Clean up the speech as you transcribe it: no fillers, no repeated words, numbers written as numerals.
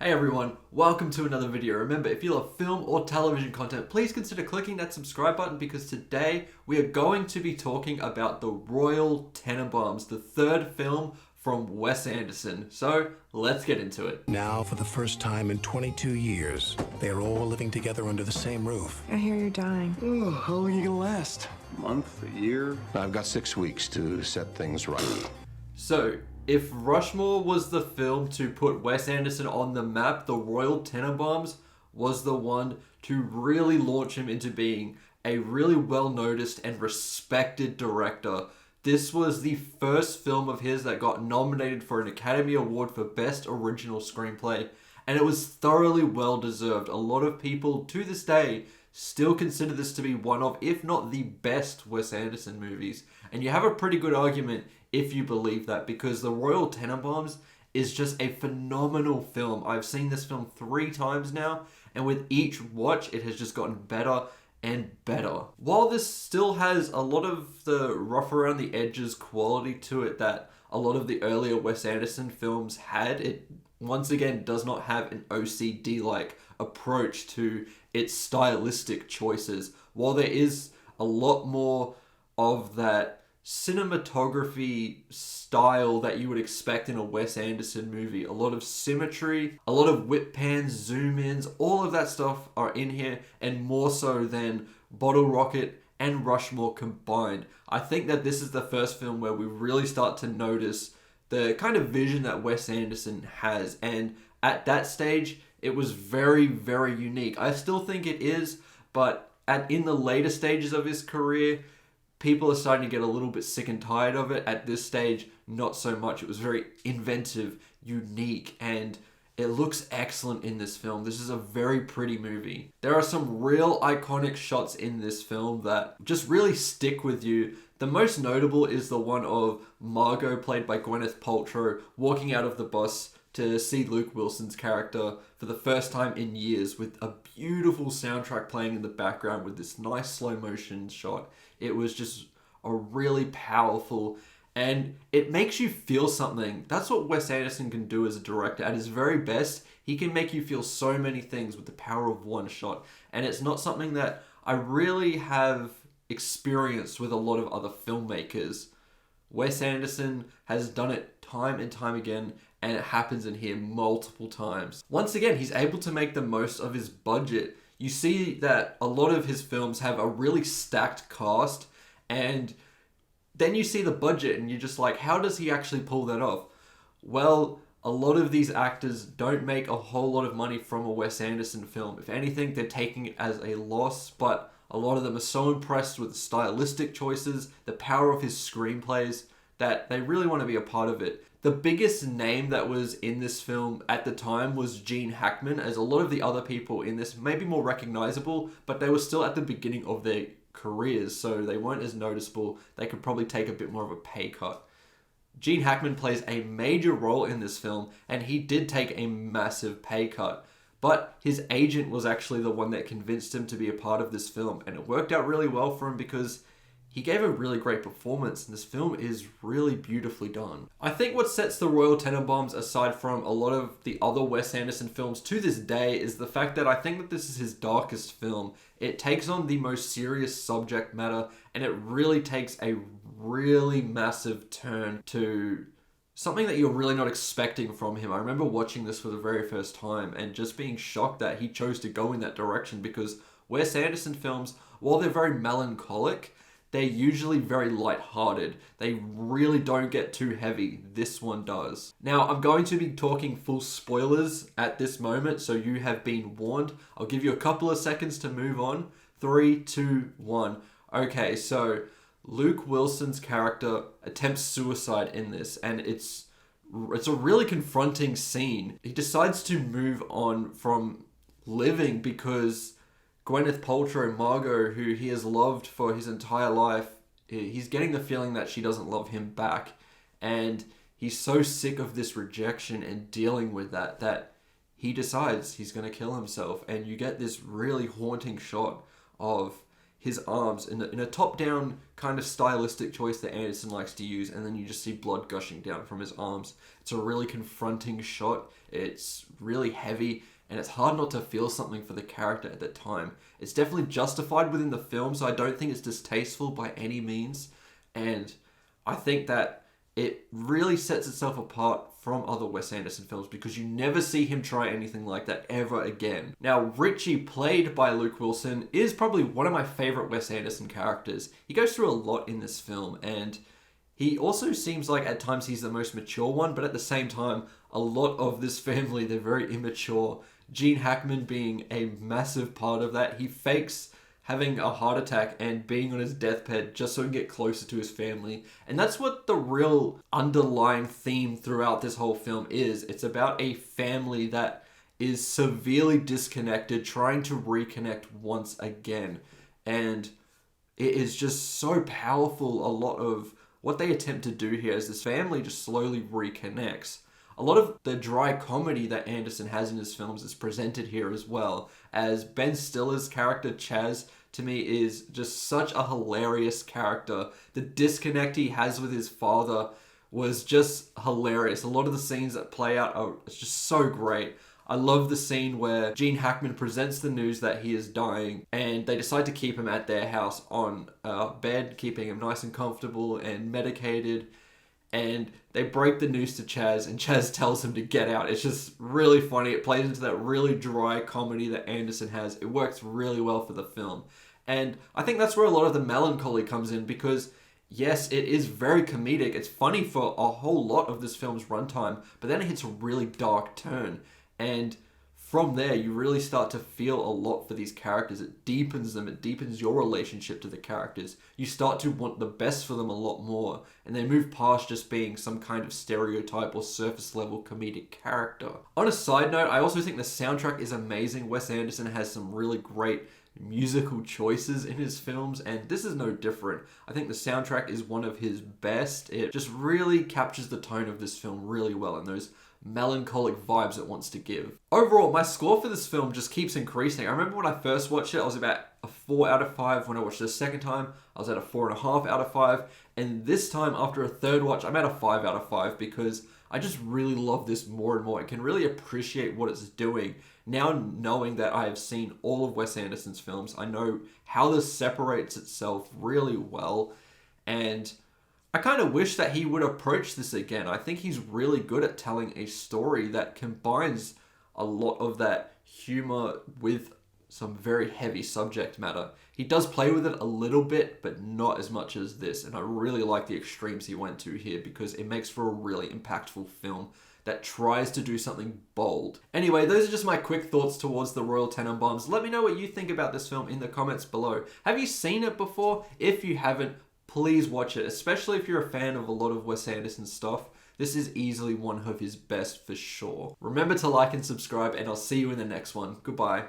Hey everyone, welcome to another video. Remember, if you love film or television content, please consider clicking that subscribe button because today we are going to be talking about the Royal Tenenbaums, the third film from Wes Anderson. So let's get into it. Now, for the first time in 22 years, they are all living together under the same roof. I hear you're dying. Oh, how long are you gonna last? A month? A year? I've got 6 weeks to set things right. So, if Rushmore was the film to put Wes Anderson on the map, the Royal Tenenbaums was the one to really launch him into being a really well-noticed and respected director. This was the first film of his that got nominated for an Academy Award for Best Original Screenplay, and it was thoroughly well-deserved. A lot of people, to this day, still consider this to be one of, if not the best Wes Anderson movies. And you have a pretty good argument if you believe that, because The Royal Tenenbaums is just a phenomenal film. I've seen this film 3 times now, and with each watch, it has just gotten better and better. While this still has a lot of the rough around the edges quality to it that a lot of the earlier Wes Anderson films had, it once again does not have an OCD-like approach to its stylistic choices. While there is a lot more of that cinematography style that you would expect in a Wes Anderson movie, a lot of symmetry, a lot of whip pans, zoom ins, all of that stuff are in here, and more so than Bottle Rocket and Rushmore combined. I think that this is the first film where we really start to notice the kind of vision that Wes Anderson has, and at that stage it was very, very unique. I still think it is, but in the later stages of his career, people are starting to get a little bit sick and tired of it. At this stage, not so much. It was very inventive, unique, and it looks excellent in this film. This is a very pretty movie. There are some real iconic shots in this film that just really stick with you. The most notable is the one of Margot, played by Gwyneth Paltrow, walking out of the bus to see Luke Wilson's character for the first time in years, with a beautiful soundtrack playing in the background with this nice slow motion shot. It was just a really powerful, and it makes you feel something. That's what Wes Anderson can do as a director. At his very best, he can make you feel so many things with the power of one shot. And it's not something that I really have experienced with a lot of other filmmakers. Wes Anderson has done it time and time again, and it happens in here multiple times. Once again, he's able to make the most of his budget. You see that a lot of his films have a really stacked cast, and then you see the budget and you're just like, how does he actually pull that off? Well, a lot of these actors don't make a whole lot of money from a Wes Anderson film. If anything, they're taking it as a loss, but a lot of them are so impressed with the stylistic choices, the power of his screenplays, that they really want to be a part of it. The biggest name that was in this film at the time was Gene Hackman, as a lot of the other people in this may be more recognizable, but they were still at the beginning of their careers, so they weren't as noticeable. They could probably take a bit more of a pay cut. Gene Hackman plays a major role in this film, and he did take a massive pay cut. But his agent was actually the one that convinced him to be a part of this film, and it worked out really well for him because he gave a really great performance, and this film is really beautifully done. I think what sets the Royal Tenenbaums aside from a lot of the other Wes Anderson films to this day is the fact that I think that this is his darkest film. It takes on the most serious subject matter, and it really takes a really massive turn to something that you're really not expecting from him. I remember watching this for the very first time and just being shocked that he chose to go in that direction, because Wes Anderson films, while they're very melancholic, they're usually very light-hearted. They really don't get too heavy. This one does. Now, I'm going to be talking full spoilers at this moment, so you have been warned. I'll give you a couple of seconds to move on. 3, 2, 1. Okay, so Luke Wilson's character attempts suicide in this, and it's a really confronting scene. He decides to move on from living because Gwyneth Paltrow, Margot, who he has loved for his entire life, he's getting the feeling that she doesn't love him back. And he's so sick of this rejection and dealing with that he decides he's going to kill himself. And you get this really haunting shot of his arms in a top-down kind of stylistic choice that Anderson likes to use, and then you just see blood gushing down from his arms. It's a really confronting shot. It's really heavy, and it's hard not to feel something for the character at that time. It's definitely justified within the film, so I don't think it's distasteful by any means, and I think that it really sets itself apart from other Wes Anderson films because you never see him try anything like that ever again. Now, Richie, played by Luke Wilson, is probably one of my favorite Wes Anderson characters. He goes through a lot in this film, and he also seems like at times he's the most mature one, but at the same time, a lot of this family, they're very immature. Gene Hackman being a massive part of that. He fakes having a heart attack and being on his deathbed just so he can get closer to his family. And that's what the real underlying theme throughout this whole film is. It's about a family that is severely disconnected, trying to reconnect once again. And it is just so powerful, a lot of what they attempt to do here as this family just slowly reconnects. A lot of the dry comedy that Anderson has in his films is presented here as well, as Ben Stiller's character Chaz, to me, is just such a hilarious character. The disconnect he has with his father was just hilarious. A lot of the scenes that play out are just so great. I love the scene where Gene Hackman presents the news that he is dying, and they decide to keep him at their house on a bed, keeping him nice and comfortable and medicated. And they break the news to Chaz, and Chaz tells him to get out. It's just really funny. It plays into that really dry comedy that Anderson has. It works really well for the film. And I think that's where a lot of the melancholy comes in, because yes, it is very comedic. It's funny for a whole lot of this film's runtime, but then it hits a really dark turn. And from there, you really start to feel a lot for these characters. It deepens them. It deepens your relationship to the characters. You start to want the best for them a lot more. And they move past just being some kind of stereotype or surface level comedic character. On a side note, I also think the soundtrack is amazing. Wes Anderson has some really great musical choices in his films, and this is no different. I think the soundtrack is one of his best. It just really captures the tone of this film really well, and those melancholic vibes it wants to give. Overall, my score for this film just keeps increasing. I remember when I first watched it, I was about a 4 out of 5. When I watched it a second time, I was at a 4.5 out of 5. And this time, after a third watch, I'm at a 5 out of 5 because I just really love this more and more. I can really appreciate what it's doing. Now knowing that I have seen all of Wes Anderson's films, I know how this separates itself really well. And I kind of wish that he would approach this again. I think he's really good at telling a story that combines a lot of that humor with some very heavy subject matter. He does play with it a little bit, but not as much as this. And I really like the extremes he went to here because it makes for a really impactful film that tries to do something bold. Anyway, those are just my quick thoughts towards the Royal Tenenbaums. Let me know what you think about this film in the comments below. Have you seen it before? If you haven't, please watch it, especially if you're a fan of a lot of Wes Anderson's stuff. This is easily one of his best for sure. Remember to like and subscribe, and I'll see you in the next one. Goodbye.